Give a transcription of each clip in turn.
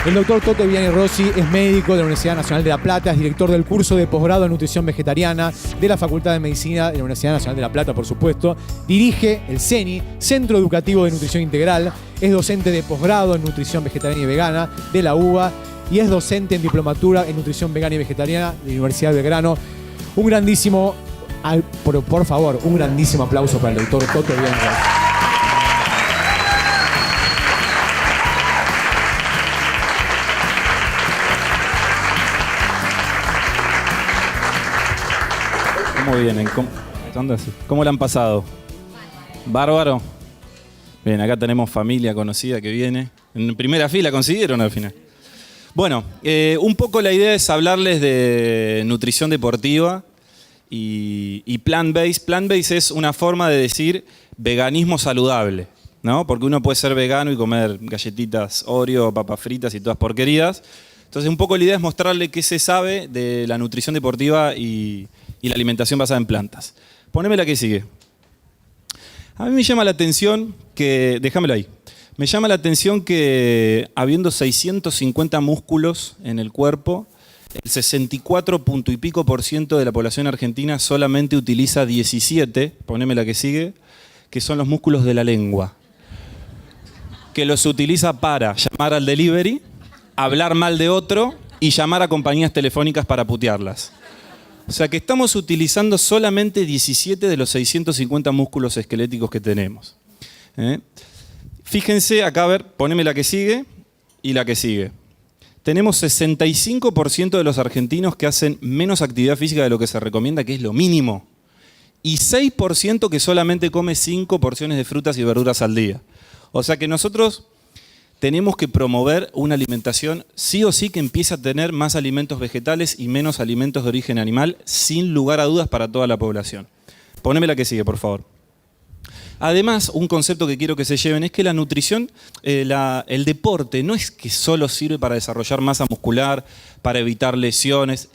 El doctor Toto Viviani Rossi es médico de la Universidad Nacional de La Plata, es director del curso de posgrado en nutrición vegetariana de la Facultad de Medicina de la Universidad Nacional de La Plata, por supuesto. Dirige el CENI, Centro Educativo de Nutrición Integral. Es docente de posgrado en nutrición vegetariana y vegana de la UBA y es docente en diplomatura en nutrición vegana y vegetariana de la Universidad de Belgrano. Un grandísimo, por favor, un grandísimo aplauso para el doctor Toto Viviani Rossi. Muy bien, ¿cómo le han pasado? Bárbaro. Bien, acá tenemos familia conocida que viene. En primera fila consiguieron al final. Bueno, un poco la idea es hablarles de nutrición deportiva y plant-based. Plant-based es una forma de decir veganismo saludable, ¿no? Porque uno puede ser vegano y comer galletitas Oreo, papas fritas y todas porquerías. Entonces, un poco la idea es mostrarle qué se sabe de la nutrición deportiva y la alimentación basada en plantas. Poneme la que sigue. A mí me llama la atención que... Déjamela ahí. Me llama la atención que habiendo 650 músculos en el cuerpo, el 64 punto y pico % de la población argentina solamente utiliza 17, poneme la que sigue, que son los músculos de la lengua. Que los utiliza para llamar al delivery, hablar mal de otro y llamar a compañías telefónicas para putearlas. O sea que estamos utilizando solamente 17 de los 650 músculos esqueléticos que tenemos. Fíjense acá, a ver, poneme la que sigue y la que sigue. Tenemos 65% de los argentinos que hacen menos actividad física de lo que se recomienda, que es lo mínimo. Y 6% que solamente come 5 porciones de frutas y verduras al día. O sea que nosotros tenemos que promover una alimentación sí o sí que empiece a tener más alimentos vegetales y menos alimentos de origen animal, sin lugar a dudas para toda la población. Poneme la que sigue, por favor. Además, un concepto que quiero que se lleven es que la nutrición, el deporte, no es que solo sirve para desarrollar masa muscular, para evitar lesiones.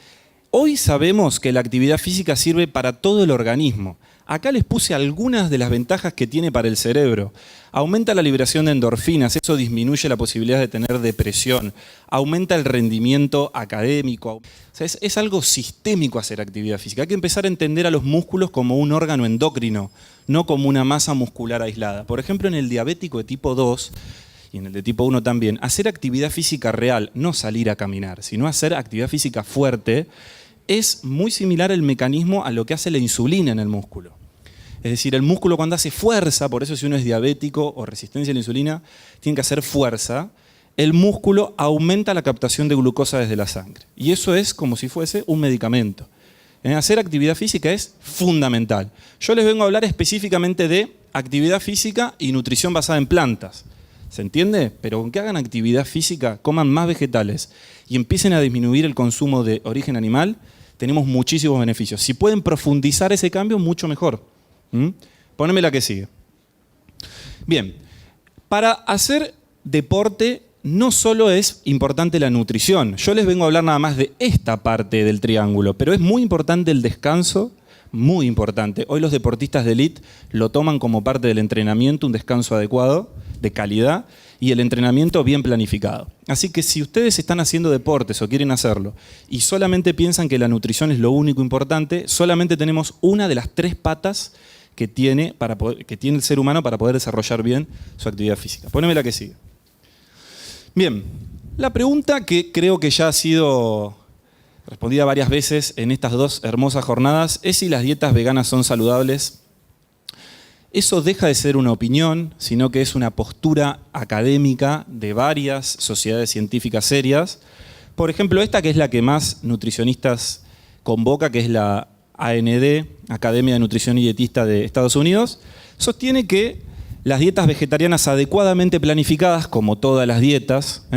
Hoy sabemos que la actividad física sirve para todo el organismo. Acá les puse algunas de las ventajas que tiene para el cerebro. Aumenta la liberación de endorfinas, eso disminuye la posibilidad de tener depresión, aumenta el rendimiento académico. O sea, es algo sistémico hacer actividad física. Hay que empezar a entender a los músculos como un órgano endocrino, no como una masa muscular aislada. Por ejemplo, en el diabético de tipo 2 y en el de tipo 1 también, hacer actividad física real, no salir a caminar, sino hacer actividad física fuerte, es muy similar el mecanismo a lo que hace la insulina en el músculo. Es decir, el músculo cuando hace fuerza, por eso si uno es diabético o resistencia a la insulina, tiene que hacer fuerza, el músculo aumenta la captación de glucosa desde la sangre. Y eso es como si fuese un medicamento. Hacer actividad física es fundamental. Yo les vengo a hablar específicamente de actividad física y nutrición basada en plantas. ¿Se entiende? Pero con que hagan actividad física, coman más vegetales y empiecen a disminuir el consumo de origen animal, tenemos muchísimos beneficios. Si pueden profundizar ese cambio, mucho mejor. Poneme la que sigue. Bien, para hacer deporte no solo es importante la nutrición. Yo les vengo a hablar nada más de esta parte del triángulo, pero es muy importante el descanso, muy importante. Hoy los deportistas de élite lo toman como parte del entrenamiento, un descanso adecuado, de calidad, y el entrenamiento bien planificado. Así que si ustedes están haciendo deportes o quieren hacerlo y solamente piensan que la nutrición es lo único importante, solamente tenemos una de las 3 patas que tiene el ser humano para poder desarrollar bien su actividad física. Poneme la que sigue. Bien, la pregunta que creo que ya ha sido respondida varias veces en estas 2 hermosas jornadas es si las dietas veganas son saludables. Eso deja de ser una opinión, sino que es una postura académica de varias sociedades científicas serias. Por ejemplo, esta que es la que más nutricionistas convoca, que es la AND, Academia de Nutrición y Dietista de Estados Unidos, sostiene que las dietas vegetarianas adecuadamente planificadas, como todas las dietas,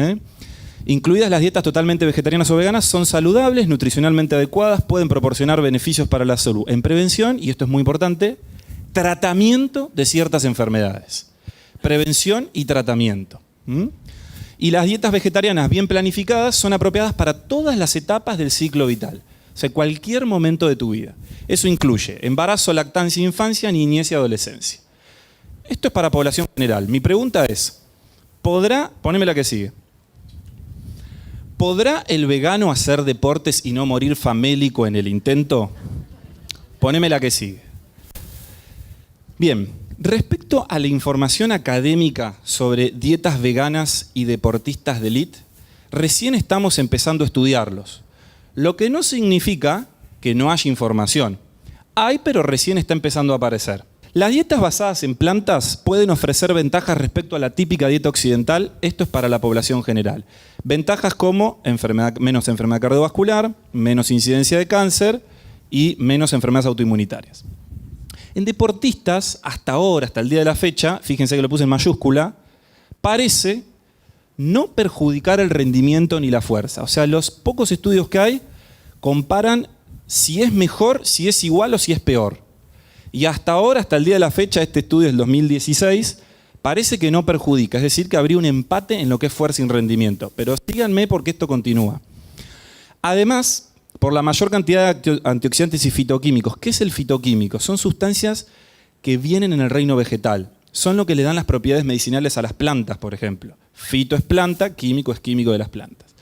incluidas las dietas totalmente vegetarianas o veganas, son saludables, nutricionalmente adecuadas, pueden proporcionar beneficios para la salud en prevención, y esto es muy importante, tratamiento de ciertas enfermedades. Prevención y tratamiento. Y las dietas vegetarianas bien planificadas son apropiadas para todas las etapas del ciclo vital. O sea, cualquier momento de tu vida. Eso incluye embarazo, lactancia, infancia, niñez y adolescencia. Esto es para población general. Mi pregunta es, poneme la que sigue. ¿Podrá el vegano hacer deportes y no morir famélico en el intento? Poneme la que sigue. Bien, respecto a la información académica sobre dietas veganas y deportistas de élite, recién estamos empezando a estudiarlos. Lo que no significa que no haya información. Hay, pero recién está empezando a aparecer. Las dietas basadas en plantas pueden ofrecer ventajas respecto a la típica dieta occidental. Esto es para la población general. Ventajas como menos enfermedad cardiovascular, menos incidencia de cáncer y menos enfermedades autoinmunitarias. En deportistas, hasta ahora, hasta el día de la fecha, fíjense que lo puse en mayúscula, parece no perjudicar el rendimiento ni la fuerza. O sea, los pocos estudios que hay comparan si es mejor, si es igual o si es peor. Y hasta ahora, hasta el día de la fecha, este estudio es del 2016, parece que no perjudica, es decir, que habría un empate en lo que es fuerza y rendimiento. Pero síganme porque esto continúa. Además, por la mayor cantidad de antioxidantes y fitoquímicos. ¿Qué es el fitoquímico? Son sustancias que vienen en el reino vegetal. Son lo que le dan las propiedades medicinales a las plantas, por ejemplo. Fito es planta, químico es químico de las plantas.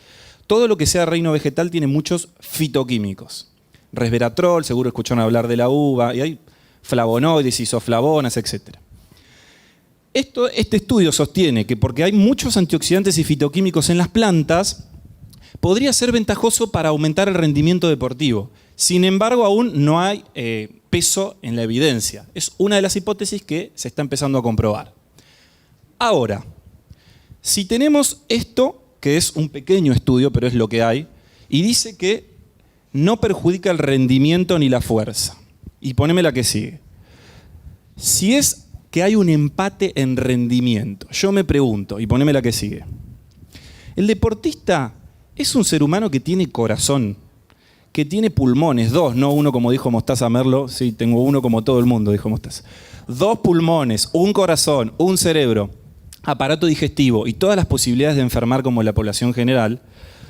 Todo lo que sea reino vegetal tiene muchos fitoquímicos. Resveratrol, seguro escucharon hablar de la uva, y hay flavonoides, isoflavonas, etc. Este estudio sostiene que porque hay muchos antioxidantes y fitoquímicos en las plantas, podría ser ventajoso para aumentar el rendimiento deportivo. Sin embargo, aún no hay peso en la evidencia. Es una de las hipótesis que se está empezando a comprobar. Ahora, si tenemos esto, que es un pequeño estudio, pero es lo que hay, y dice que no perjudica el rendimiento ni la fuerza. Y poneme la que sigue. Si es que hay un empate en rendimiento, yo me pregunto, y poneme la que sigue. ¿El deportista es un ser humano que tiene corazón, que tiene pulmones, dos, no uno como dijo Mostaza Merlo? Sí, tengo uno como todo el mundo, dijo Mostaza. 2 pulmones, un corazón, un cerebro, aparato digestivo y todas las posibilidades de enfermar como la población general.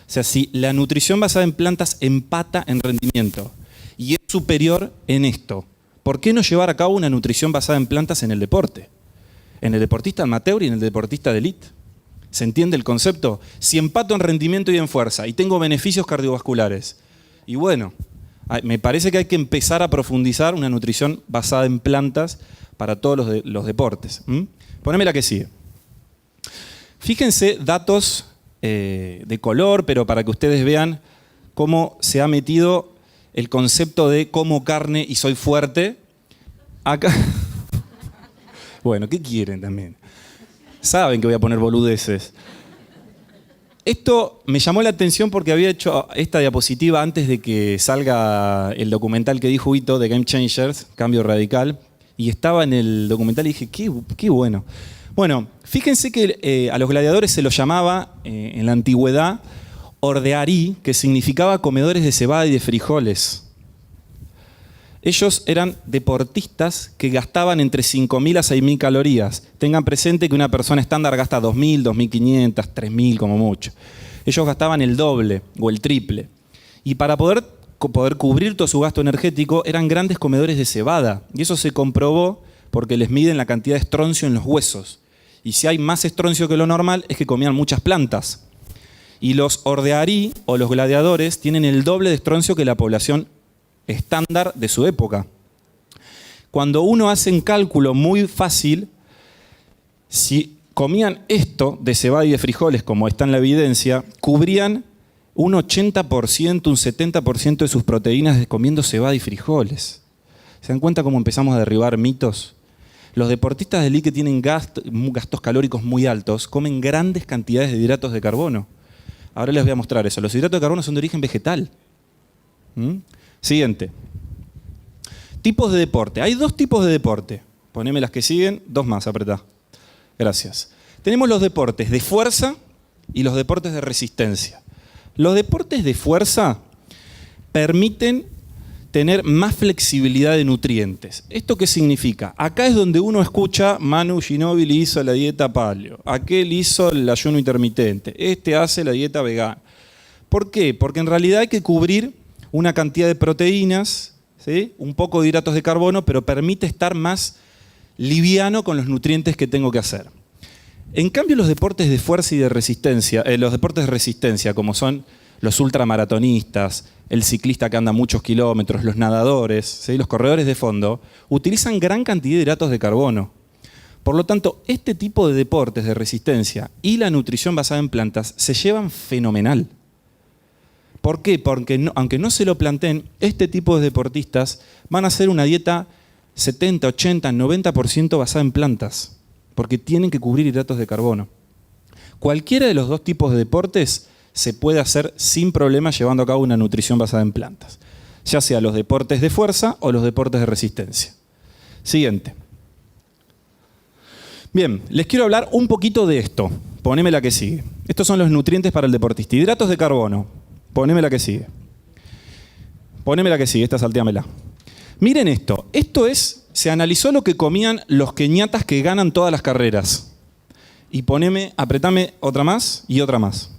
O sea, si la nutrición basada en plantas empata en rendimiento y es superior en esto, ¿por qué no llevar a cabo una nutrición basada en plantas en el deporte? En el deportista amateur y en el deportista de élite. ¿Se entiende el concepto? Si empato en rendimiento y en fuerza y tengo beneficios cardiovasculares, y bueno, me parece que hay que empezar a profundizar una nutrición basada en plantas para todos los deportes. Poneme la que sigue. Fíjense datos de color, pero para que ustedes vean cómo se ha metido el concepto de como carne y soy fuerte. Acá. Bueno, ¿qué quieren también? Saben que voy a poner boludeces. Esto me llamó la atención porque había hecho esta diapositiva antes de que salga el documental que dijo Ito de Game Changers, Cambio Radical, y estaba en el documental y dije, qué bueno. Bueno, fíjense que a los gladiadores se los llamaba en la antigüedad ordearí, que significaba comedores de cebada y de frijoles. Ellos eran deportistas que gastaban entre 5.000 a 6.000 calorías. Tengan presente que una persona estándar gasta 2.000, 2.500, 3.000 como mucho. Ellos gastaban el doble o el triple. Y para poder cubrir todo su gasto energético eran grandes comedores de cebada. Y eso se comprobó porque les miden la cantidad de estroncio en los huesos. Y si hay más estroncio que lo normal es que comían muchas plantas. Y los ordearí o los gladiadores tienen el doble de estroncio que la población estándar de su época. Cuando uno hace un cálculo muy fácil, si comían esto de cebada y de frijoles, como está en la evidencia, cubrían un 80%, un 70% de sus proteínas comiendo cebada y frijoles. ¿Se dan cuenta cómo empezamos a derribar mitos? Los deportistas de élite que tienen gastos calóricos muy altos comen grandes cantidades de hidratos de carbono. Ahora les voy a mostrar eso. Los hidratos de carbono son de origen vegetal. Siguiente. Tipos de deporte. Hay 2 tipos de deporte. Poneme las que siguen. 2 más, apretá. Gracias. Tenemos los deportes de fuerza y los deportes de resistencia. Los deportes de fuerza permiten tener más flexibilidad de nutrientes. ¿Esto qué significa? Acá es donde uno escucha, Manu Ginóbili hizo la dieta paleo, aquel hizo el ayuno intermitente, este hace la dieta vegana. ¿Por qué? Porque en realidad hay que cubrir una cantidad de proteínas, ¿sí? Un poco de hidratos de carbono, pero permite estar más liviano con los nutrientes que tengo que hacer. En cambio, los deportes de fuerza y de resistencia, los deportes de resistencia, como son los ultramaratonistas, el ciclista que anda muchos kilómetros, los nadadores, ¿sí? Los corredores de fondo, utilizan gran cantidad de hidratos de carbono. Por lo tanto, este tipo de deportes de resistencia y la nutrición basada en plantas se llevan fenomenal. ¿Por qué? Porque aunque no se lo planteen, este tipo de deportistas van a hacer una dieta 70, 80, 90% basada en plantas, porque tienen que cubrir hidratos de carbono. Cualquiera de los dos tipos de deportes se puede hacer sin problema llevando a cabo una nutrición basada en plantas, ya sea los deportes de fuerza o los deportes de resistencia. Siguiente. Bien, les quiero hablar un poquito de esto. Poneme la que sigue. Estos son los nutrientes para el deportista. Hidratos de carbono. Poneme la que sigue. Poneme la que sigue, esta salteamela. Miren esto. Se analizó lo que comían los keniatas que ganan todas las carreras. Y apretame otra más y otra más.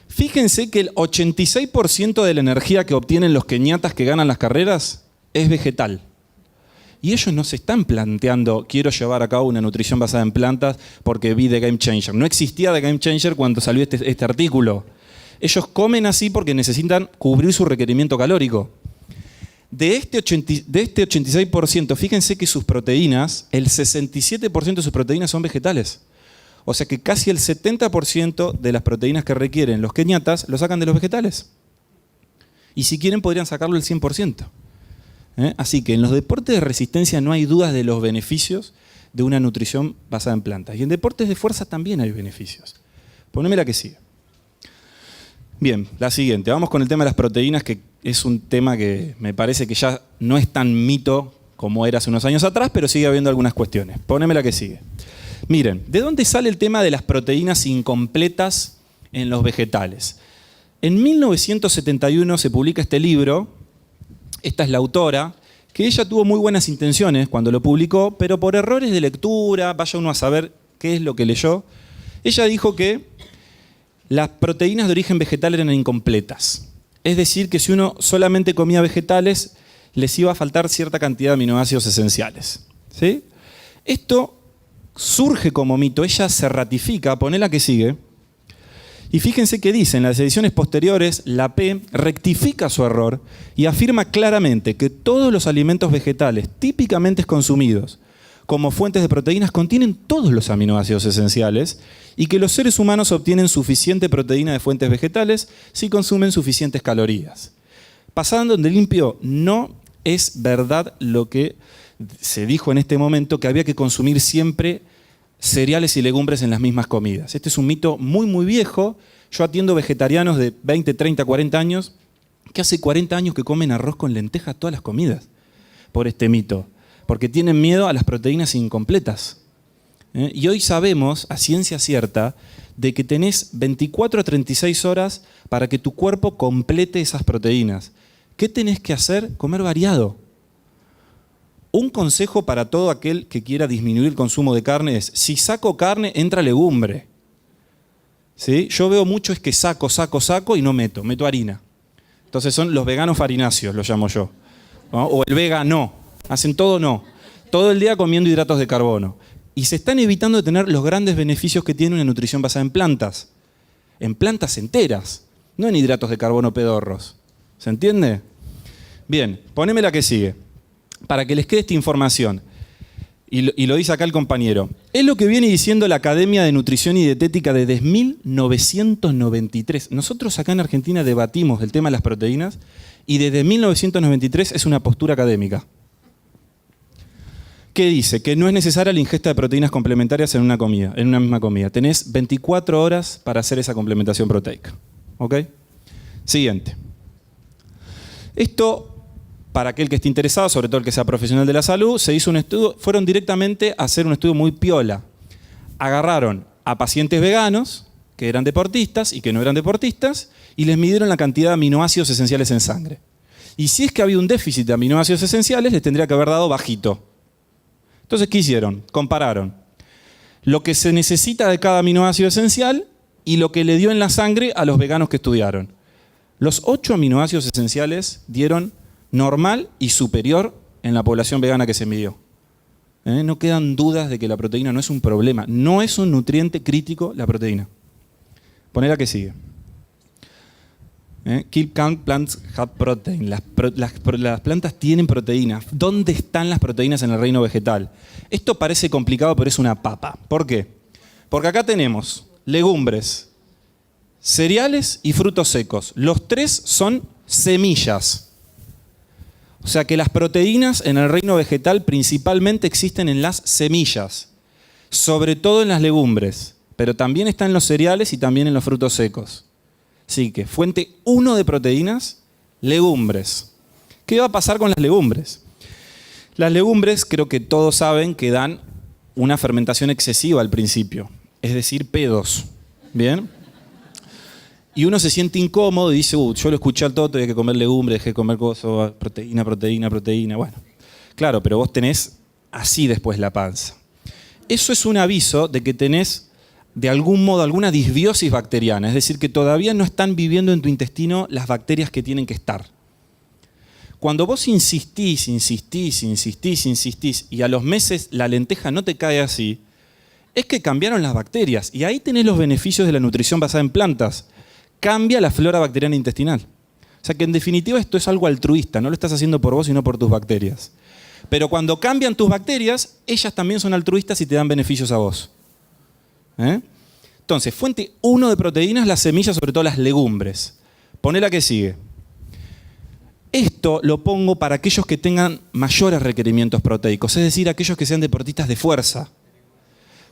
Fíjense que el 86% de la energía que obtienen los keniatas que ganan las carreras es vegetal. Y ellos no se están planteando, quiero llevar a cabo una nutrición basada en plantas porque vi The Game Changer. No existía The Game Changer cuando salió este artículo. Ellos comen así porque necesitan cubrir su requerimiento calórico. De este 86%, fíjense que sus proteínas, el 67% de sus proteínas son vegetales. O sea que casi el 70% de las proteínas que requieren los keniatas lo sacan de los vegetales. Y si quieren podrían sacarlo el 100%. Así que en los deportes de resistencia no hay dudas de los beneficios de una nutrición basada en plantas. Y en deportes de fuerza también hay beneficios. Poneme la que sigue. Bien, la siguiente. Vamos con el tema de las proteínas, que es un tema que me parece que ya no es tan mito como era hace unos años atrás, pero sigue habiendo algunas cuestiones. Poneme la que sigue. Miren, ¿de dónde sale el tema de las proteínas incompletas en los vegetales? En 1971 se publica este libro. Esta es la autora, que ella tuvo muy buenas intenciones cuando lo publicó, pero por errores de lectura, vaya uno a saber qué es lo que leyó, ella dijo que las proteínas de origen vegetal eran incompletas. Es decir, que si uno solamente comía vegetales, les iba a faltar cierta cantidad de aminoácidos esenciales. ¿Sí? Esto surge como mito, ella se ratifica, poné la que sigue, y fíjense que dice, en las ediciones posteriores, la P rectifica su error y afirma claramente que todos los alimentos vegetales típicamente consumidos como fuentes de proteínas contienen todos los aminoácidos esenciales y que los seres humanos obtienen suficiente proteína de fuentes vegetales si consumen suficientes calorías. Pasando de limpio, no es verdad lo que se dijo en este momento, que había que consumir siempre cereales y legumbres en las mismas comidas. Este es un mito muy, muy viejo. Yo atiendo vegetarianos de 20, 30, 40 años que hace 40 años que comen arroz con lentejas todas las comidas por este mito, porque tienen miedo a las proteínas incompletas. Y hoy sabemos, a ciencia cierta, de que tenés 24 a 36 horas para que tu cuerpo complete esas proteínas. ¿Qué tenés que hacer? Comer variado. Un consejo para todo aquel que quiera disminuir el consumo de carne es, si saco carne, entra legumbre. ¿Sí? Yo veo mucho es que saco y no meto harina. Entonces son los veganos farináceos, lo llamo yo. ¿No? O el vegano, hacen todo no. Todo el día comiendo hidratos de carbono. Y se están evitando de tener los grandes beneficios que tiene una nutrición basada en plantas enteras, no en hidratos de carbono pedorros. ¿Se entiende? Bien, poneme la que sigue, para que les quede esta información. Y lo dice acá el compañero. Es lo que viene diciendo la Academia de Nutrición y Dietética desde 1993. Nosotros acá en Argentina debatimos el tema de las proteínas y desde 1993 es una postura académica. ¿Qué dice? Que no es necesaria la ingesta de proteínas complementarias en una misma comida. Tenés 24 horas para hacer esa complementación proteica. ¿Ok? Siguiente. Esto, para aquel que esté interesado, sobre todo el que sea profesional de la salud, se hizo un estudio, fueron directamente a hacer un estudio muy piola. Agarraron a pacientes veganos, que eran deportistas y que no eran deportistas, y les midieron la cantidad de aminoácidos esenciales en sangre. Y si es que había un déficit de aminoácidos esenciales, les tendría que haber dado bajito. Entonces, ¿qué hicieron? Compararon lo que se necesita de cada aminoácido esencial y lo que le dio en la sangre a los veganos que estudiaron. Los 8 aminoácidos esenciales dieron normal y superior en la población vegana que se midió. No quedan dudas de que la proteína no es un problema. No es un nutriente crítico la proteína. Poné la que sigue. Keep count plants have protein. Las plantas tienen proteínas. ¿Dónde están las proteínas en el reino vegetal? Esto parece complicado, pero es una papa. ¿Por qué? Porque acá tenemos legumbres, cereales y frutos secos. Los tres son semillas. O sea que las proteínas en el reino vegetal principalmente existen en las semillas, sobre todo en las legumbres, pero también están en los cereales y también en los frutos secos. Así que fuente 1 de proteínas, legumbres. ¿Qué va a pasar con las legumbres? Las legumbres creo que todos saben que dan una fermentación excesiva al principio, es decir, pedos. ¿Bien? Y uno se siente incómodo y dice, yo lo escuché al toto, hay que comer legumbres, dejé de comer cosas, proteína. Bueno, claro, pero vos tenés así después la panza. Eso es un aviso de que tenés, de algún modo, alguna disbiosis bacteriana. Es decir, que todavía no están viviendo en tu intestino las bacterias que tienen que estar. Cuando vos insistís, y a los meses la lenteja no te cae así, es que cambiaron las bacterias. Y ahí tenés los beneficios de la nutrición basada en plantas. Cambia la flora bacteriana intestinal. O sea que en definitiva esto es algo altruista, no lo estás haciendo por vos, sino por tus bacterias. Pero cuando cambian tus bacterias, ellas también son altruistas y te dan beneficios a vos. Entonces, fuente 1 de proteínas, las semillas, sobre todo las legumbres. Poné la que sigue. Esto lo pongo para aquellos que tengan mayores requerimientos proteicos, es decir, aquellos que sean deportistas de fuerza.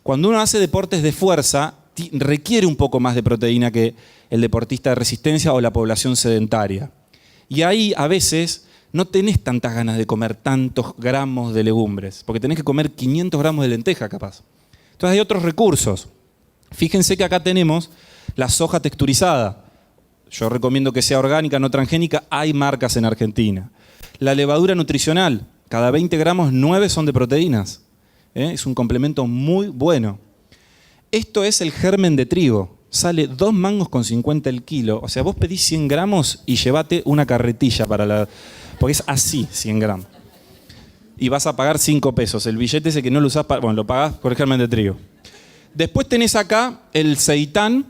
Cuando uno hace deportes de fuerza, requiere un poco más de proteína que el deportista de resistencia o la población sedentaria. Y ahí a veces no tenés tantas ganas de comer tantos gramos de legumbres, porque tenés que comer 500 gramos de lenteja capaz. Entonces hay otros recursos. Fíjense que acá tenemos la soja texturizada. Yo recomiendo que sea orgánica, no transgénica. Hay marcas en Argentina. La levadura nutricional. Cada 20 gramos, 9 son de proteínas. Es un complemento muy bueno. Esto es el germen de trigo. Sale 2 mangos con 50 el kilo. O sea, vos pedís 100 gramos y llevate una carretilla para la... Porque es así, 100 gramos. Y vas a pagar 5 pesos. El billete ese que no lo usás, bueno, lo pagás por el germen de trigo. Después tenés acá el seitán,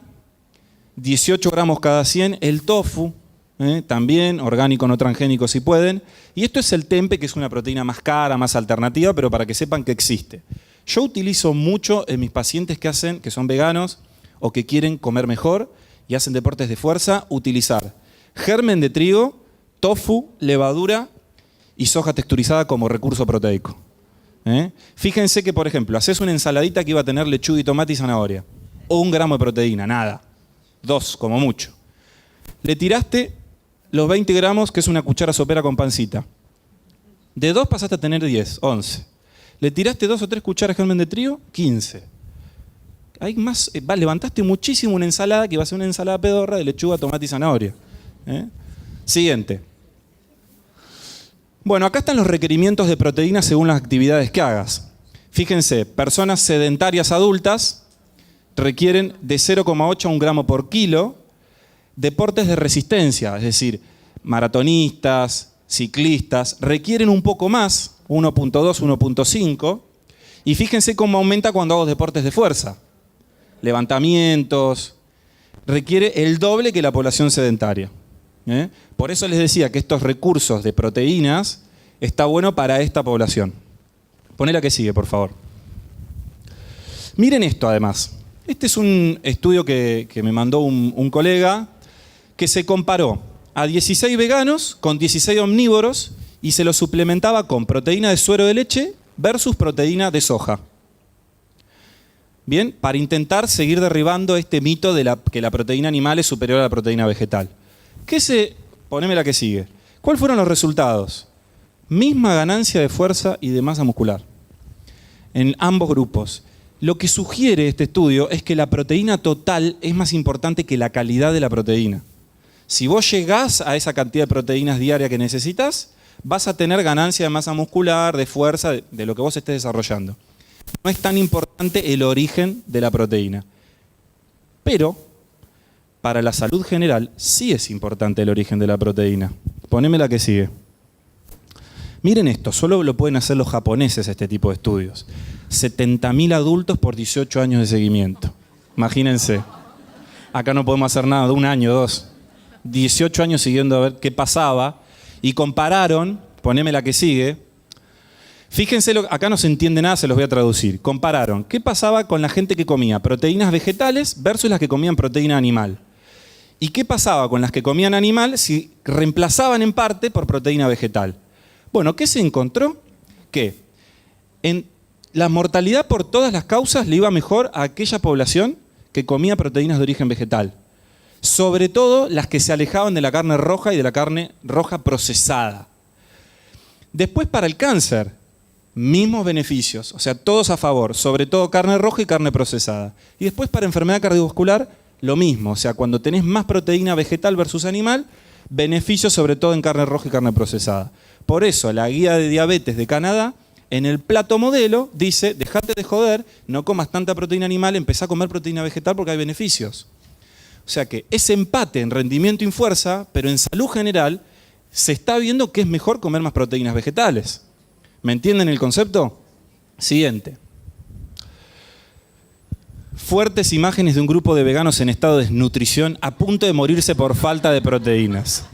18 gramos cada 100. El tofu, también, orgánico, no transgénico si pueden. Y esto es el tempe, que es una proteína más cara, más alternativa, pero para que sepan que existe. Yo utilizo mucho en mis pacientes que son veganos o que quieren comer mejor y hacen deportes de fuerza, utilizar germen de trigo, tofu, levadura y soja texturizada como recurso proteico. Fíjense que, por ejemplo, haces una ensaladita que iba a tener lechuga y tomate y zanahoria. O 1 gramo de proteína, nada. 2 como mucho. Le tiraste los 20 gramos, que es una cuchara sopera con pancita. De 2 pasaste a tener 10, 11. Le tiraste 2 o 3 cucharas de germen de trigo, 15. Hay más, levantaste muchísimo una ensalada que iba a ser una ensalada pedorra de lechuga, tomate y zanahoria. Siguiente. Bueno, acá están los requerimientos de proteínas según las actividades que hagas. Fíjense, personas sedentarias adultas requieren de 0,8 a 1 gramo por kilo. Deportes de resistencia, es decir, maratonistas, ciclistas, requieren un poco más, 1.2, 1.5. Y fíjense cómo aumenta cuando hago deportes de fuerza. Levantamientos, requiere el doble que la población sedentaria. Por eso les decía que estos recursos de proteínas está bueno para esta población. Poné la que sigue, por favor. Miren esto además. Este es un estudio que me mandó un colega que se comparó a 16 veganos con 16 omnívoros y se los suplementaba con proteína de suero de leche versus proteína de soja. Bien, para intentar seguir derribando este mito de que la proteína animal es superior a la proteína vegetal. Poneme la que sigue. ¿Cuáles fueron los resultados? Misma ganancia de fuerza y de masa muscular en ambos grupos. Lo que sugiere este estudio es que la proteína total es más importante que la calidad de la proteína. Si vos llegás a esa cantidad de proteínas diaria que necesitas, vas a tener ganancia de masa muscular, de fuerza, de lo que vos estés desarrollando. No es tan importante el origen de la proteína. Pero para la salud general sí es importante el origen de la proteína. Poneme la que sigue. Miren esto, solo lo pueden hacer los japoneses este tipo de estudios. 70.000 adultos por 18 años de seguimiento. Imagínense. Acá no podemos hacer nada de un año, 2. 18 años siguiendo a ver qué pasaba. Y compararon, poneme la que sigue. Fíjense, acá no se entiende nada, se los voy a traducir. Compararon qué pasaba con la gente que comía proteínas vegetales versus las que comían proteína animal. ¿Y qué pasaba con las que comían animal si reemplazaban en parte por proteína vegetal? Bueno, ¿qué se encontró? Que la mortalidad por todas las causas le iba mejor a aquella población que comía proteínas de origen vegetal. Sobre todo las que se alejaban de la carne roja y de la carne roja procesada. Después para el cáncer, mismos beneficios, o sea, todos a favor, sobre todo carne roja y carne procesada. Y después para enfermedad cardiovascular, lo mismo, o sea, cuando tenés más proteína vegetal versus animal, beneficios sobre todo en carne roja y carne procesada. Por eso, la guía de diabetes de Canadá, en el plato modelo, dice, dejate de joder, no comas tanta proteína animal, empezá a comer proteína vegetal porque hay beneficios. O sea que ese empate en rendimiento y en fuerza, pero en salud general, se está viendo que es mejor comer más proteínas vegetales. ¿Me entienden el concepto? Siguiente. Fuertes imágenes de un grupo de veganos en estado de desnutrición a punto de morirse por falta de proteínas.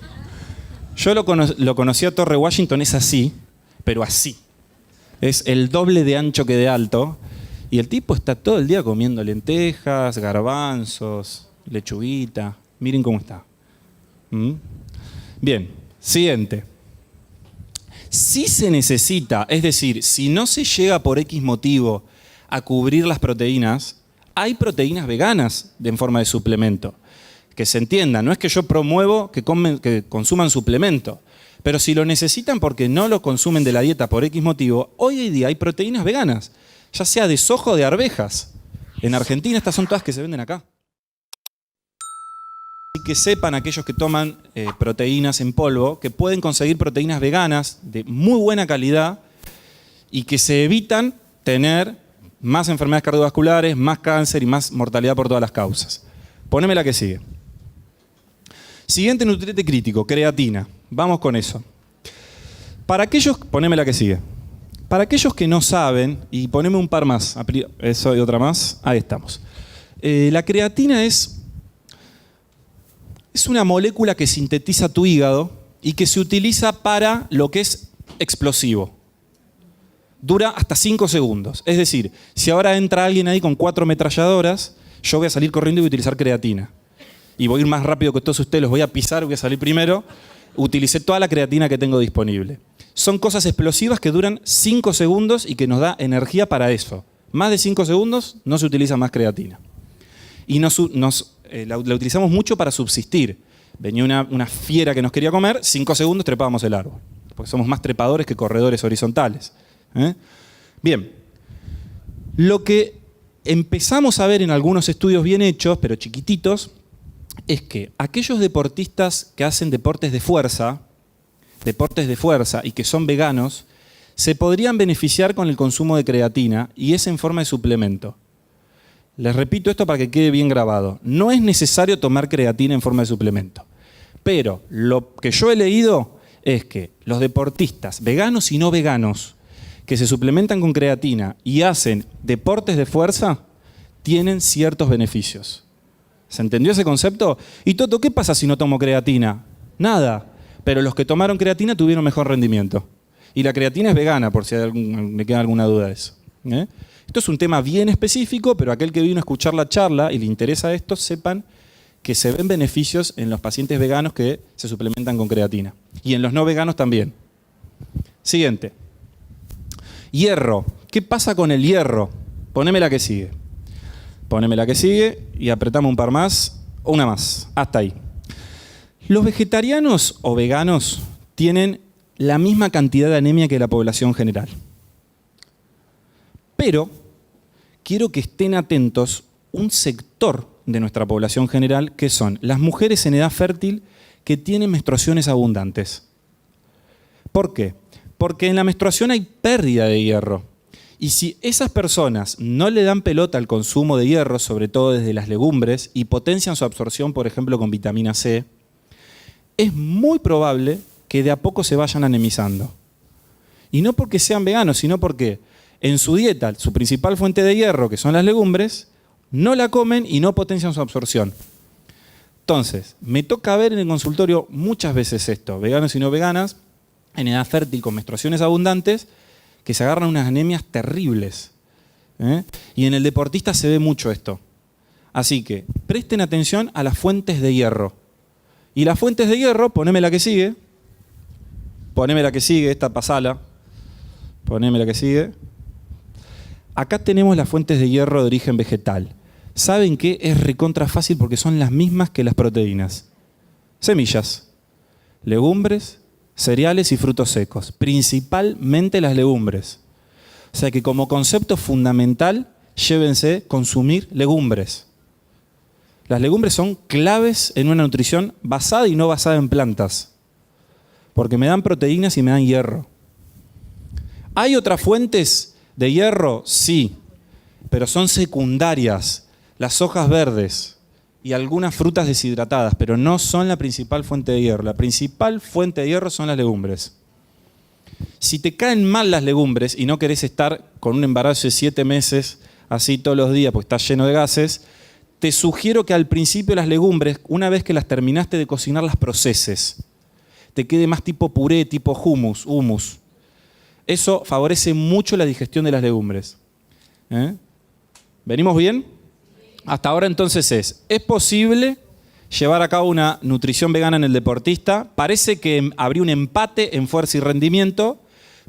Yo lo conocí a Torre Washington, es así, pero así. Es el doble de ancho que de alto. Y el tipo está todo el día comiendo lentejas, garbanzos, lechuguita. Miren cómo está. Bien, siguiente. Si se necesita, es decir, si no se llega por X motivo a cubrir las proteínas, hay proteínas veganas en forma de suplemento. Que se entienda, no es que yo promuevo que consuman suplemento, pero si lo necesitan porque no lo consumen de la dieta por X motivo, hoy en día hay proteínas veganas, ya sea de soja o de arvejas. En Argentina estas son todas que se venden acá. Y que sepan aquellos que toman proteínas en polvo, que pueden conseguir proteínas veganas de muy buena calidad y que se evitan tener más enfermedades cardiovasculares, más cáncer y más mortalidad por todas las causas. Poneme la que sigue. Siguiente nutriente crítico, creatina. Vamos con eso. Para aquellos, poneme la que sigue. Para aquellos que no saben, y poneme un par más, eso y otra más, ahí estamos. La creatina es una molécula que sintetiza tu hígado y que se utiliza para lo que es explosivo. Dura hasta 5 segundos. Es decir, si ahora entra alguien ahí con 4 ametralladoras, yo voy a salir corriendo y voy a utilizar creatina. Y voy a ir más rápido que todos ustedes, los voy a pisar, voy a salir primero. Utilicé toda la creatina que tengo disponible. Son cosas explosivas que duran 5 segundos y que nos da energía para eso. Más de 5 segundos no se utiliza más creatina. Y la utilizamos mucho para subsistir. Venía una fiera que nos quería comer, 5 segundos trepábamos el árbol. Porque somos más trepadores que corredores horizontales. Bien, lo que empezamos a ver en algunos estudios bien hechos, pero chiquititos, es que aquellos deportistas que hacen deportes de fuerza y que son veganos, se podrían beneficiar con el consumo de creatina y es en forma de suplemento. Les repito esto para que quede bien grabado. No es necesario tomar creatina en forma de suplemento, pero lo que yo he leído es que los deportistas, veganos y no veganos, que se suplementan con creatina y hacen deportes de fuerza, tienen ciertos beneficios. ¿Se entendió ese concepto? Y Toto, ¿qué pasa si no tomo creatina? Nada. Pero los que tomaron creatina tuvieron mejor rendimiento. Y la creatina es vegana, por si me queda alguna duda de eso. Esto es un tema bien específico, pero aquel que vino a escuchar la charla y le interesa esto, sepan que se ven beneficios en los pacientes veganos que se suplementan con creatina. Y en los no veganos también. Siguiente. Hierro. ¿Qué pasa con el hierro? Poneme la que sigue. Poneme la que sigue y apretamos un par más, o una más, hasta ahí. Los vegetarianos o veganos tienen la misma cantidad de anemia que la población general. Pero quiero que estén atentos un sector de nuestra población general que son las mujeres en edad fértil que tienen menstruaciones abundantes. ¿Por qué? Porque en la menstruación hay pérdida de hierro. Y si esas personas no le dan pelota al consumo de hierro, sobre todo desde las legumbres, y potencian su absorción, por ejemplo, con vitamina C, es muy probable que de a poco se vayan anemizando. Y no porque sean veganos, sino porque en su dieta, su principal fuente de hierro, que son las legumbres, no la comen y no potencian su absorción. Entonces, me toca ver en el consultorio muchas veces esto, veganos y no veganas, en edad fértil con menstruaciones abundantes, que se agarran unas anemias terribles. Y en el deportista se ve mucho esto. Así que presten atención a las fuentes de hierro. Y las fuentes de hierro, poneme la que sigue, esta pasala, poneme la que sigue. Acá tenemos las fuentes de hierro de origen vegetal. ¿Saben qué? Es recontra fácil porque son las mismas que las proteínas. Semillas, legumbres, cereales y frutos secos. Principalmente las legumbres. O sea que como concepto fundamental, llévense consumir legumbres. Las legumbres son claves en una nutrición basada y no basada en plantas. Porque me dan proteínas y me dan hierro. ¿Hay otras fuentes de hierro? Sí, pero son secundarias. Las hojas verdes y algunas frutas deshidratadas, pero no son la principal fuente de hierro. La principal fuente de hierro son las legumbres. Si te caen mal las legumbres y no querés estar con un embarazo de 7 meses así todos los días porque estás lleno de gases, te sugiero que al principio las legumbres, una vez que las terminaste de cocinar, las proceses. Te quede más tipo puré, tipo hummus. Eso favorece mucho la digestión de las legumbres. ¿Venimos bien? Hasta ahora entonces ¿es posible llevar a cabo una nutrición vegana en el deportista? Parece que habría un empate en fuerza y rendimiento,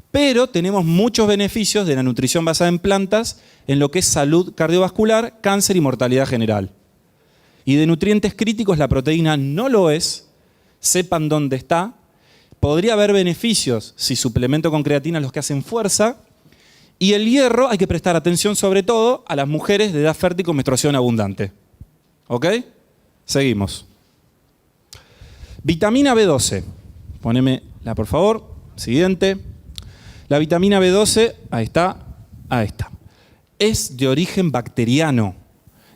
pero tenemos muchos beneficios de la nutrición basada en plantas en lo que es salud cardiovascular, cáncer y mortalidad general. Y de nutrientes críticos la proteína no lo es, sepan dónde está. Podría haber beneficios si suplemento con creatina los que hacen fuerza. Y el hierro hay que prestar atención sobre todo a las mujeres de edad fértil con menstruación abundante. ¿Ok? Seguimos. Vitamina B12. Ponémela por favor. Siguiente. La vitamina B12, ahí está. Es de origen bacteriano.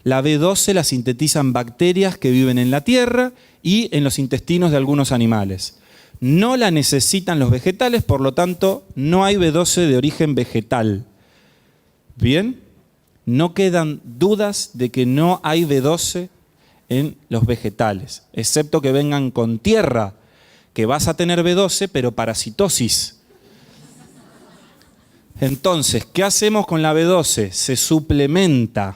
La B12 la sintetizan bacterias que viven en la tierra y en los intestinos de algunos animales. No la necesitan los vegetales, por lo tanto, no hay B12 de origen vegetal. ¿Bien? No quedan dudas de que no hay B12 en los vegetales, excepto que vengan con tierra, que vas a tener B12, pero parasitosis. Entonces, ¿qué hacemos con la B12? Se suplementa.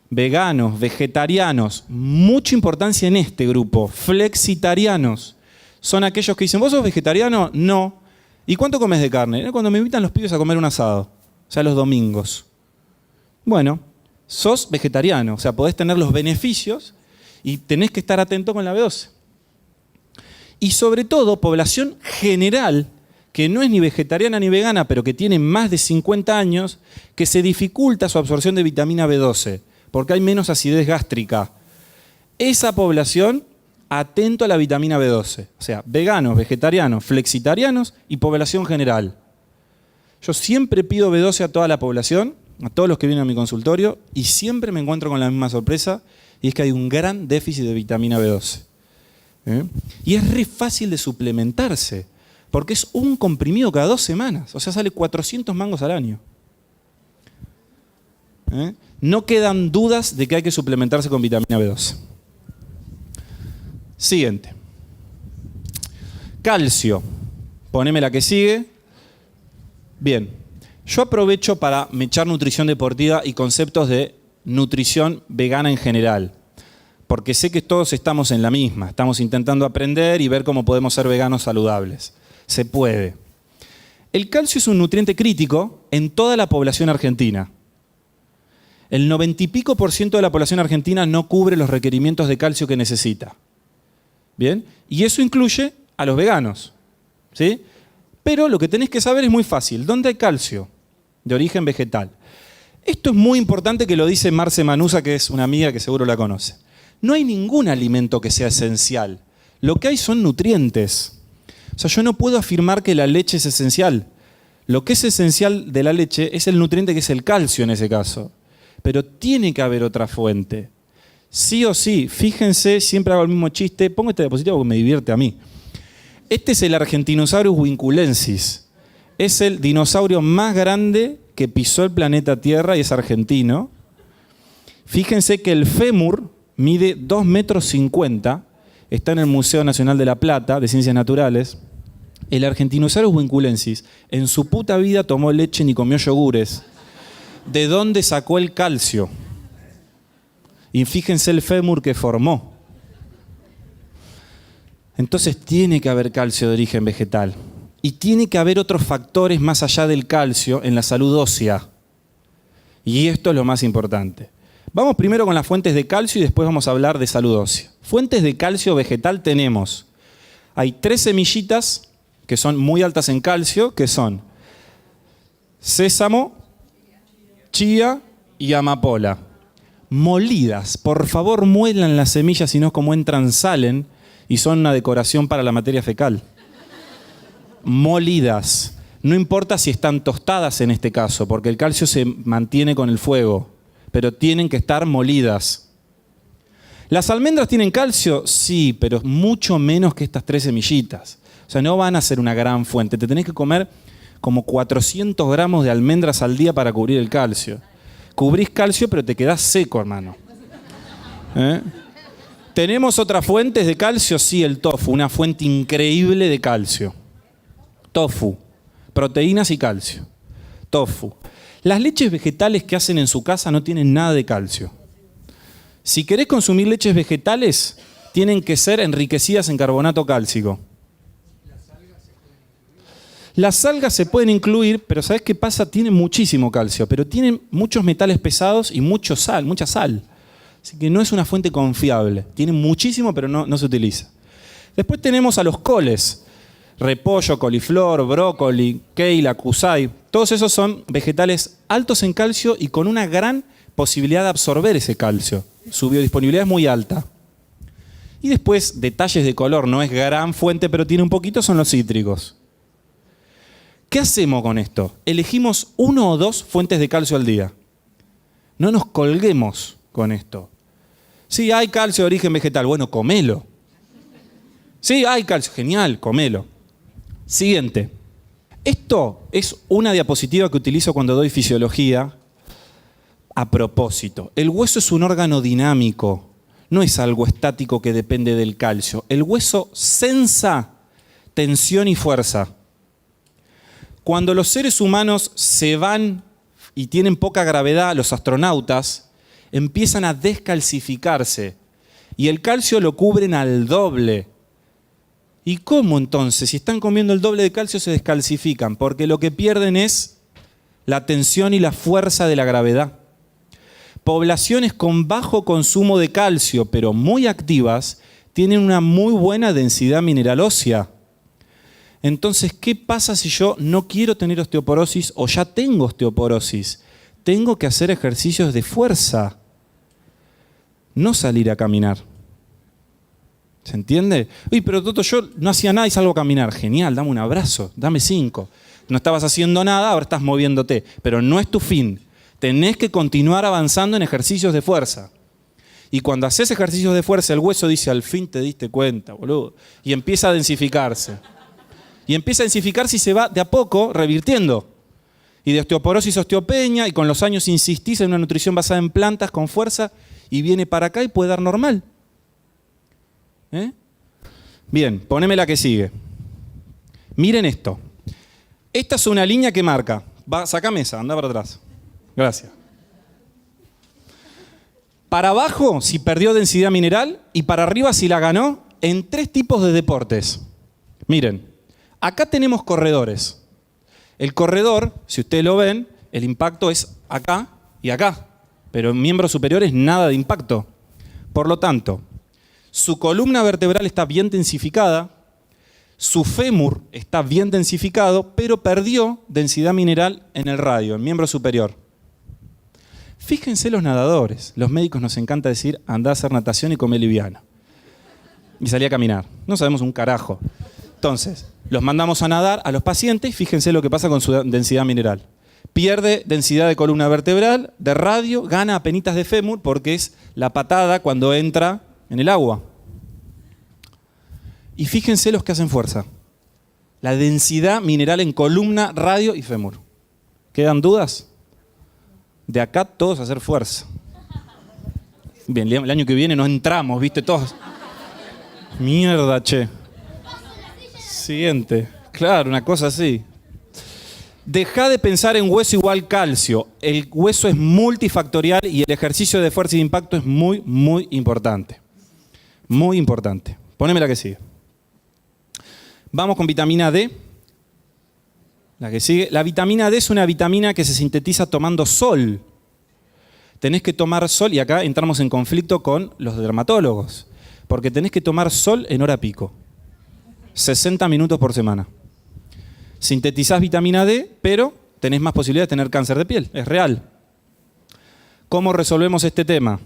Veganos, vegetarianos, mucha importancia en este grupo, flexitarianos. Son aquellos que dicen, ¿vos sos vegetariano? No. ¿Y cuánto comes de carne? Cuando me invitan los pibes a comer un asado, o sea, los domingos. Bueno, sos vegetariano, o sea, podés tener los beneficios y tenés que estar atento con la B12. Y sobre todo, población general, que no es ni vegetariana ni vegana, pero que tiene más de 50 años, que se dificulta su absorción de vitamina B12, porque hay menos acidez gástrica. Esa población, atento a la vitamina B12. O sea, veganos, vegetarianos, flexitarianos y población general. Yo siempre pido B12 a toda la población, a todos los que vienen a mi consultorio, y siempre me encuentro con la misma sorpresa, y es que hay un gran déficit de vitamina B12. Y es re fácil de suplementarse, porque es un comprimido cada 2 semanas, o sea, sale 400 mangos al año. No quedan dudas de que hay que suplementarse con vitamina B12. Siguiente. Calcio. Poneme la que sigue. Bien. Yo aprovecho para mechar nutrición deportiva y conceptos de nutrición vegana en general. Porque sé que todos estamos en la misma. Estamos intentando aprender y ver cómo podemos ser veganos saludables. Se puede. El calcio es un nutriente crítico en toda la población argentina. El 90 y pico % de la población argentina no cubre los requerimientos de calcio que necesita. ¿Bien? Y eso incluye a los veganos. ¿Sí? Pero lo que tenés que saber es muy fácil. ¿Dónde hay calcio? De origen vegetal. Esto es muy importante que lo dice Marce Manusa, que es una amiga que seguro la conoce. No hay ningún alimento que sea esencial. Lo que hay son nutrientes. O sea, yo no puedo afirmar que la leche es esencial. Lo que es esencial de la leche es el nutriente que es el calcio en ese caso. Pero tiene que haber otra fuente. Sí o sí, fíjense, siempre hago el mismo chiste, pongo esta diapositiva porque me divierte a mí. Este es el Argentinosaurus vinculensis. Es el dinosaurio más grande que pisó el planeta Tierra y es argentino. Fíjense que el fémur mide 2,50 m, está en el Museo Nacional de La Plata, de Ciencias Naturales. El Argentinosaurus huinculensis en su puta vida tomó leche ni comió yogures. ¿De dónde sacó el calcio? Y fíjense el fémur que formó. Entonces tiene que haber calcio de origen vegetal. Y tiene que haber otros factores más allá del calcio en la salud ósea. Y esto es lo más importante. Vamos primero con las fuentes de calcio y después vamos a hablar de salud ósea. Fuentes de calcio vegetal tenemos. Hay 3 semillitas que son muy altas en calcio, que son sésamo, chía y amapola. Molidas, por favor muelan las semillas, si no como entran salen y son una decoración para la materia fecal. Molidas. No importa si están tostadas en este caso, porque el calcio se mantiene con el fuego, pero tienen que estar molidas. ¿Las almendras tienen calcio? Sí, pero mucho menos que estas 3 semillitas. O sea, no van a ser una gran fuente. Te tenés que comer como 400 gramos de almendras al día para cubrir el calcio. Cubrís calcio, pero te quedás seco, hermano. ¿Tenemos otras fuentes de calcio? Sí, el tofu, una fuente increíble de calcio. Tofu, proteínas y calcio. Tofu. Las leches vegetales que hacen en su casa no tienen nada de calcio. Si querés consumir leches vegetales, tienen que ser enriquecidas en carbonato cálcico. Las algas se pueden incluir, pero ¿sabés qué pasa? Tienen muchísimo calcio, pero tienen muchos metales pesados y mucha sal. Así que no es una fuente confiable. Tienen muchísimo, pero no se utiliza. Después tenemos a los coles. Repollo, coliflor, brócoli, kale, kusai. Todos esos son vegetales altos en calcio y con una gran posibilidad de absorber ese calcio. Su biodisponibilidad es muy alta. Y después, detalles de color, no es gran fuente, pero tiene un poquito, son los cítricos. ¿Qué hacemos con esto? Elegimos 1 o 2 fuentes de calcio al día. No nos colguemos con esto. Sí, hay calcio de origen vegetal. Bueno, comelo. Sí, hay calcio. Genial, comelo. Siguiente. Esto es una diapositiva que utilizo cuando doy fisiología a propósito. El hueso es un órgano dinámico. No es algo estático que depende del calcio. El hueso sensa tensión y fuerza. Cuando los seres humanos se van y tienen poca gravedad, los astronautas empiezan a descalcificarse y el calcio lo cubren al doble. ¿Y cómo entonces? Si están comiendo el doble de calcio se descalcifican, porque lo que pierden es la tensión y la fuerza de la gravedad. Poblaciones con bajo consumo de calcio, pero muy activas, tienen una muy buena densidad mineral ósea. Entonces, ¿qué pasa si yo no quiero tener osteoporosis o ya tengo osteoporosis? Tengo que hacer ejercicios de fuerza, no salir a caminar. ¿Se entiende? Uy, pero Toto, yo no hacía nada y salgo a caminar. Genial, dame un abrazo, dame 5. No estabas haciendo nada, ahora estás moviéndote. Pero no es tu fin. Tenés que continuar avanzando en ejercicios de fuerza. Y cuando haces ejercicios de fuerza, el hueso dice, al fin te diste cuenta, boludo. Y empieza a densificarse. Y empieza a densificarse y se va de a poco revirtiendo. Y de osteoporosis a osteopenia, y con los años insistís en una nutrición basada en plantas con fuerza, y viene para acá y puede dar normal. Bien, poneme la que sigue. Miren esto. Esta es una línea que marca. Sacame esa, anda para atrás. Gracias. Para abajo, si perdió densidad mineral, y para arriba, si la ganó, en 3 tipos de deportes. Miren, acá tenemos corredores. El corredor, si ustedes lo ven, el impacto es acá y acá, pero en miembros superiores nada de impacto. Por lo tanto, su columna vertebral está bien densificada, su fémur está bien densificado, pero perdió densidad mineral en el radio, en miembro superior. Fíjense los nadadores. Los médicos nos encanta decir, andá a hacer natación y come liviano. Y salí a caminar. No sabemos un carajo. Entonces, los mandamos a nadar a los pacientes y fíjense lo que pasa con su densidad mineral. Pierde densidad de columna vertebral, de radio, gana apenitas de fémur porque es la patada cuando entra en el agua. Y fíjense los que hacen fuerza. La densidad mineral en columna, radio y fémur. ¿Quedan dudas? De acá todos a hacer fuerza. Bien, el año que viene nos entramos, ¿viste? Todos. Mierda, che. Siguiente. Claro, una cosa así. Deja de pensar en hueso igual calcio. El hueso es multifactorial y el ejercicio de fuerza y de impacto es muy, muy importante. Muy importante. Poneme la que sigue. Vamos con vitamina D. La que sigue. La vitamina D es una vitamina que se sintetiza tomando sol. Tenés que tomar sol, y acá entramos en conflicto con los dermatólogos, porque tenés que tomar sol en hora pico. 60 minutos por semana. Sintetizás vitamina D, pero tenés más posibilidad de tener cáncer de piel. Es real. ¿Cómo resolvemos este tema?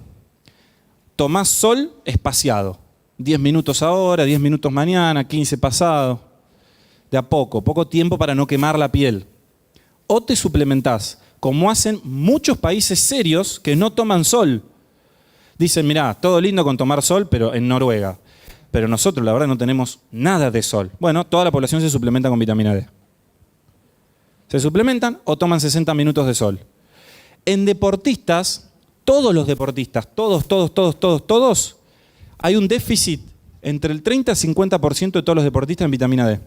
Tomás sol espaciado. 10 minutos ahora, 10 minutos mañana, 15 pasado. De a poco tiempo para no quemar la piel. O te suplementás, como hacen muchos países serios que no toman sol. Dicen, mirá, todo lindo con tomar sol, pero en Noruega. Pero nosotros, la verdad, no tenemos nada de sol. Bueno, toda la población se suplementa con vitamina D. Se suplementan o toman 60 minutos de sol. En deportistas, todos los deportistas, todos, hay un déficit entre el 30 y 50% de todos los deportistas en vitamina D.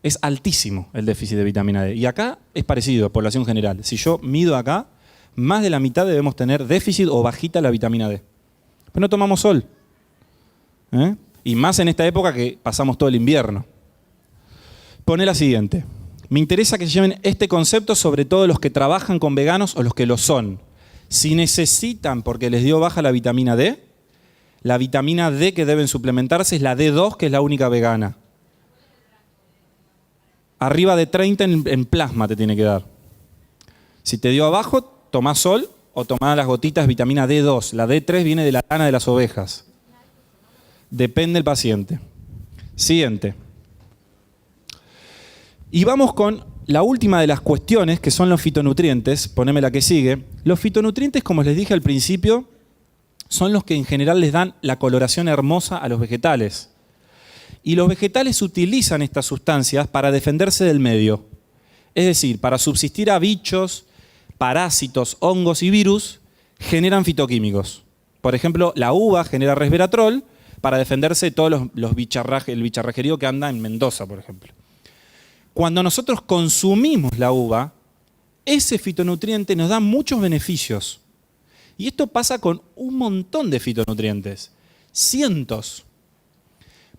Es altísimo el déficit de vitamina D. Y acá es parecido, población general. Si yo mido acá, más de la mitad debemos tener déficit o bajita la vitamina D. Pero no tomamos sol. Y más en esta época que pasamos todo el invierno. Pone la siguiente. Me interesa que se lleven este concepto, sobre todo los que trabajan con veganos o los que lo son. Si necesitan, porque les dio baja la vitamina D, la vitamina D que deben suplementarse es la D2, que es la única vegana. Arriba de 30 en plasma te tiene que dar. Si te dio abajo, tomá sol o tomá las gotitas de vitamina D2. La D3 viene de la lana de las ovejas. Depende del paciente. Siguiente. Y vamos con la última de las cuestiones, que son los fitonutrientes. Poneme la que sigue. Los fitonutrientes, como les dije al principio, son los que en general les dan la coloración hermosa a los vegetales. Y los vegetales utilizan estas sustancias para defenderse del medio. Es decir, para subsistir a bichos, parásitos, hongos y virus, generan fitoquímicos. Por ejemplo, la uva genera resveratrol para defenderse de todos el bicharrajerío que anda en Mendoza, por ejemplo. Cuando nosotros consumimos la uva, ese fitonutriente nos da muchos beneficios. Y esto pasa con un montón de fitonutrientes, cientos.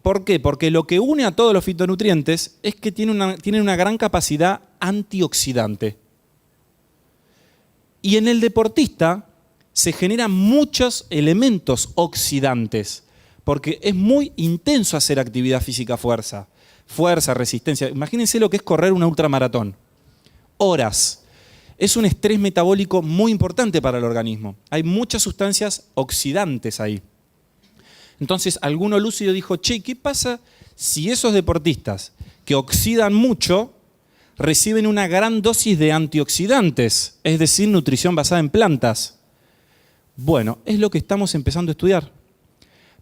¿Por qué? Porque lo que une a todos los fitonutrientes es que tienen una gran capacidad antioxidante. Y en el deportista se generan muchos elementos oxidantes, porque es muy intenso hacer actividad física fuerza, resistencia. Imagínense lo que es correr una ultramaratón. Horas. Es un estrés metabólico muy importante para el organismo. Hay muchas sustancias oxidantes ahí. Entonces, alguno lúcido dijo, che, ¿qué pasa si esos deportistas que oxidan mucho reciben una gran dosis de antioxidantes, es decir, nutrición basada en plantas? Bueno, es lo que estamos empezando a estudiar.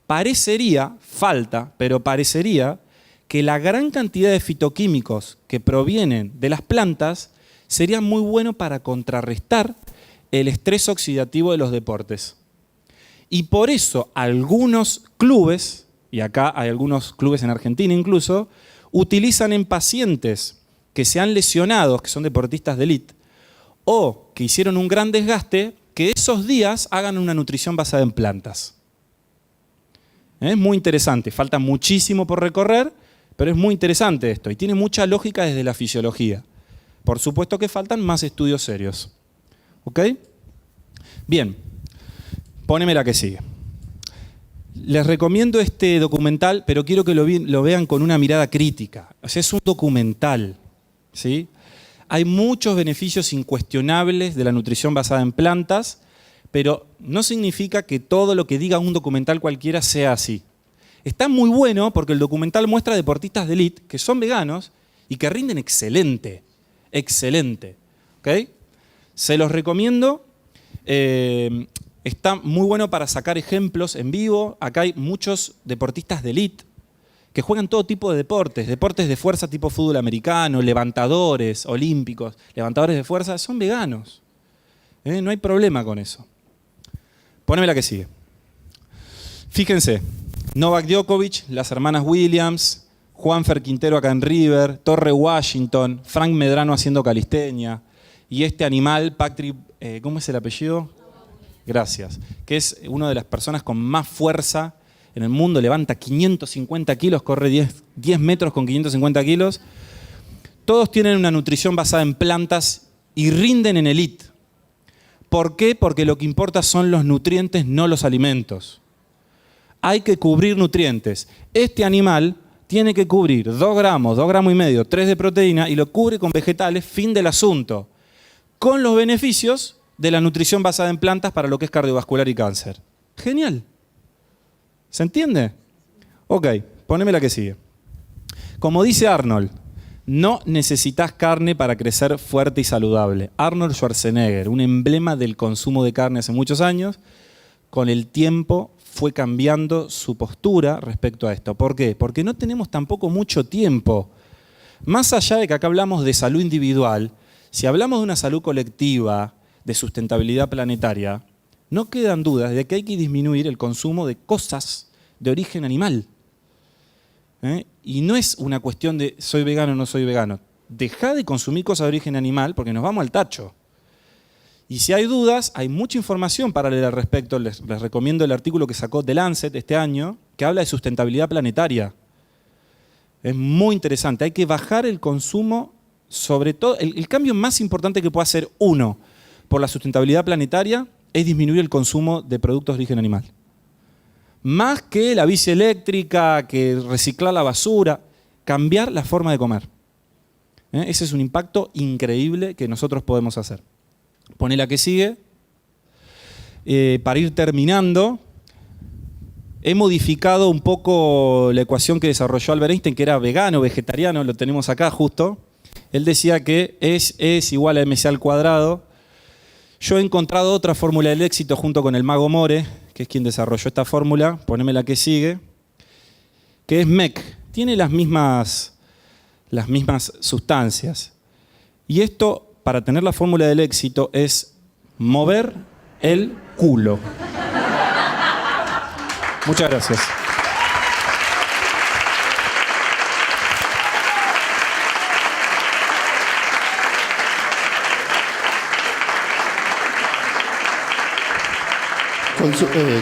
Parecería, falta, pero parecería que la gran cantidad de fitoquímicos que provienen de las plantas serían muy buenos para contrarrestar el estrés oxidativo de los deportes. Y por eso algunos clubes, y acá hay algunos clubes en Argentina incluso, utilizan en pacientes que se han lesionado, que son deportistas de élite, o que hicieron un gran desgaste, que esos días hagan una nutrición basada en plantas. Es muy interesante, falta muchísimo por recorrer, pero es muy interesante esto y tiene mucha lógica desde la fisiología. Por supuesto que faltan más estudios serios. ¿Ok? Bien, poneme la que sigue. Les recomiendo este documental, pero quiero que lo vean con una mirada crítica. O sea, es un documental, ¿sí? Hay muchos beneficios incuestionables de la nutrición basada en plantas, pero no significa que todo lo que diga un documental cualquiera sea así. Está muy bueno porque el documental muestra deportistas de élite que son veganos y que rinden excelente. Excelente. ¿Okay? Se los recomiendo. Está muy bueno para sacar ejemplos en vivo. Acá hay muchos deportistas de élite que juegan todo tipo de deportes de fuerza tipo fútbol americano, levantadores olímpicos, levantadores de fuerza, son veganos. No hay problema con eso. Poneme la que sigue. Fíjense, Novak Djokovic, las hermanas Williams, Juanfer Quintero acá en River, Torre Washington, Frank Medrano haciendo calistenia, y este animal, Patrick, ¿cómo es el apellido? Gracias. Que es una de las personas con más fuerza en el mundo, levanta 550 kilos, corre 10 metros con 550 kilos. Todos tienen una nutrición basada en plantas y rinden en elite. ¿Por qué? Porque lo que importa son los nutrientes, no los alimentos. Hay que cubrir nutrientes. Este animal tiene que cubrir 2 gramos, 2 gramos y medio, 3 de proteína y lo cubre con vegetales, fin del asunto. Con los beneficios de la nutrición basada en plantas para lo que es cardiovascular y cáncer. Genial. ¿Se entiende? Ok, poneme la que sigue. Como dice Arnold, no necesitas carne para crecer fuerte y saludable. Arnold Schwarzenegger, un emblema del consumo de carne hace muchos años, con el tiempo fue cambiando su postura respecto a esto. ¿Por qué? Porque no tenemos tampoco mucho tiempo. Más allá de que acá hablamos de salud individual, si hablamos de una salud colectiva, de sustentabilidad planetaria, no quedan dudas de que hay que disminuir el consumo de cosas de origen animal. Y no es una cuestión de soy vegano o no soy vegano. Dejá de consumir cosas de origen animal porque nos vamos al tacho. Y si hay dudas, hay mucha información para leer al respecto. Les recomiendo el artículo que sacó The Lancet este año, que habla de sustentabilidad planetaria. Es muy interesante. Hay que bajar el consumo, sobre todo, el cambio más importante que puede hacer uno por la sustentabilidad planetaria es disminuir el consumo de productos de origen animal. Más que la bici eléctrica, que reciclar la basura, cambiar la forma de comer. Ese es un impacto increíble que nosotros podemos hacer. Poné la que sigue. Para ir terminando, he modificado un poco la ecuación que desarrolló Albert Einstein, que era vegano, vegetariano, lo tenemos acá justo. Él decía que es igual a mc al cuadrado. Yo he encontrado otra fórmula del éxito junto con el mago More, que es quien desarrolló esta fórmula. Poneme la que sigue, que es MEC. Tiene las mismas sustancias. Y esto, para tener la fórmula del éxito, es mover el culo. Muchas gracias.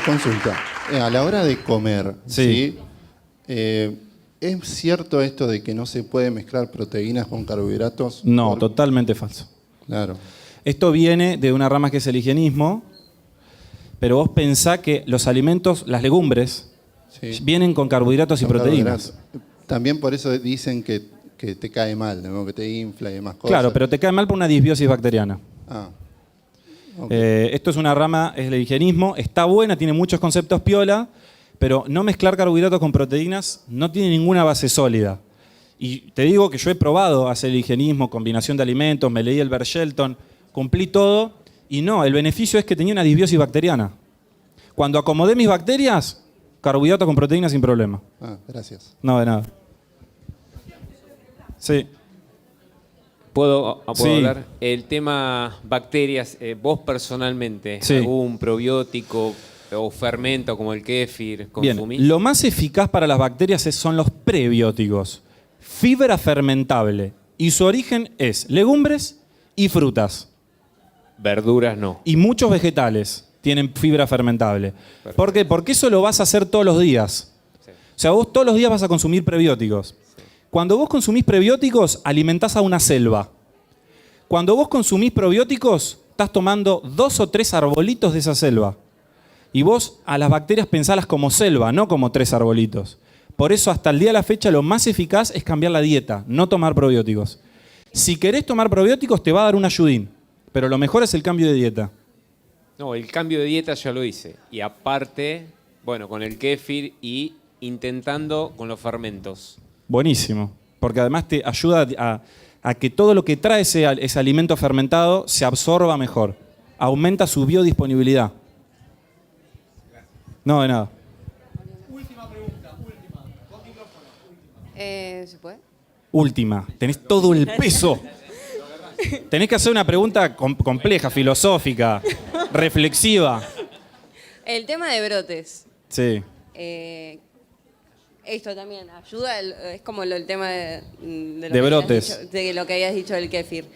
Consulta. A la hora de comer, Sí. ¿es cierto esto de que no se puede mezclar proteínas con carbohidratos? No, totalmente falso. Claro. Esto viene de una rama que es el higienismo, pero vos pensá que los alimentos, las legumbres, Sí. vienen con carbohidratos y Con proteínas. carbohidratos. También por eso dicen que te cae mal, ¿no? Que te infla y demás cosas. Claro, pero te cae mal por una disbiosis bacteriana. Ah. Ok. Esto es una rama, es el higienismo, está buena, tiene muchos conceptos piola, pero no mezclar carbohidratos con proteínas no tiene ninguna base sólida. Y te digo que yo he probado hacer el higienismo, combinación de alimentos, me leí el Bert Shelton, cumplí todo, y no, el beneficio es que tenía una disbiosis bacteriana. Cuando acomodé mis bacterias, carbohidratos con proteínas sin problema. Ah, gracias. No, de nada. Sí. ¿Puedo Sí. hablar? El tema bacterias, vos personalmente, Sí. ¿algún probiótico o fermento como el kéfir consumís? Bien, lo más eficaz para las bacterias son los prebióticos. Fibra fermentable. Y su origen es legumbres y frutas. Verduras no. Y muchos vegetales tienen fibra fermentable. Perfecto. ¿Por qué? Porque eso lo vas a hacer todos los días. Sí. O sea, vos todos los días vas a consumir prebióticos. Cuando vos consumís prebióticos, alimentás a una selva. Cuando vos consumís probióticos, estás tomando 2 o 3 arbolitos de esa selva. Y vos a las bacterias pensalas como selva, no como 3 arbolitos. Por eso hasta el día de la fecha lo más eficaz es cambiar la dieta, no tomar probióticos. Si querés tomar probióticos te va a dar un ayudín, pero lo mejor es el cambio de dieta. No, el cambio de dieta ya lo hice. Y aparte, bueno, con el kéfir y intentando con los fermentos. Buenísimo, porque además te ayuda a que todo lo que trae ese alimento fermentado se absorba mejor. Aumenta su biodisponibilidad. No, de nada. Última pregunta, última. Con micrófono. ¿Se puede? Última, tenés todo el peso. Tenés que hacer una pregunta compleja, filosófica, reflexiva. El tema de brotes. Sí. Esto también ayuda, es como el tema de lo De que brotes. habías dicho, de lo que habías dicho del kéfir.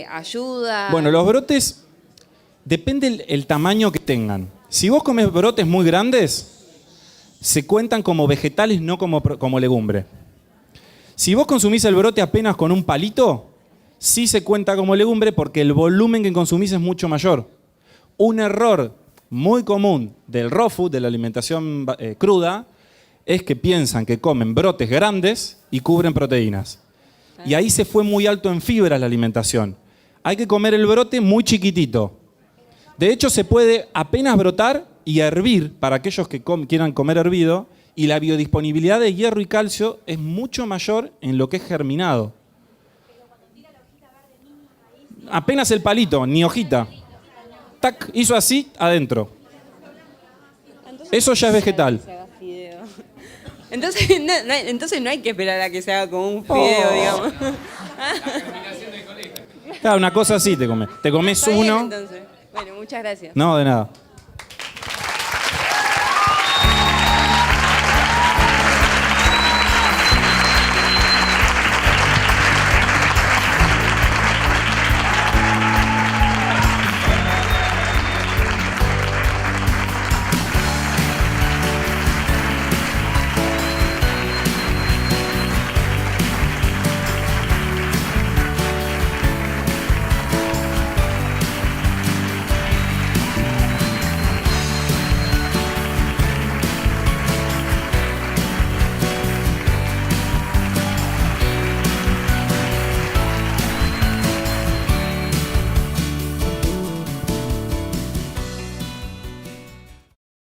Ayuda. Bueno, los brotes, depende el tamaño que tengan. Si vos comes brotes muy grandes, se cuentan como vegetales, no como legumbre. Si vos consumís el brote apenas con un palito, sí se cuenta como legumbre porque el volumen que consumís es mucho mayor. Un error muy común del raw food, de la alimentación cruda, es que piensan que comen brotes grandes y cubren proteínas. Y ahí se fue muy alto en fibras la alimentación. Hay que comer el brote muy chiquitito. De hecho, se puede apenas brotar y hervir para aquellos que quieran comer hervido, y la biodisponibilidad de hierro y calcio es mucho mayor en lo que es germinado. Apenas el palito, ni hojita. Tac, hizo así, adentro. Eso ya es vegetal. Entonces no hay que esperar a que se haga como un fideo, digamos. Claro, una cosa así te comes. Te comes Está bien, uno. entonces. Bueno, muchas gracias. No, de nada.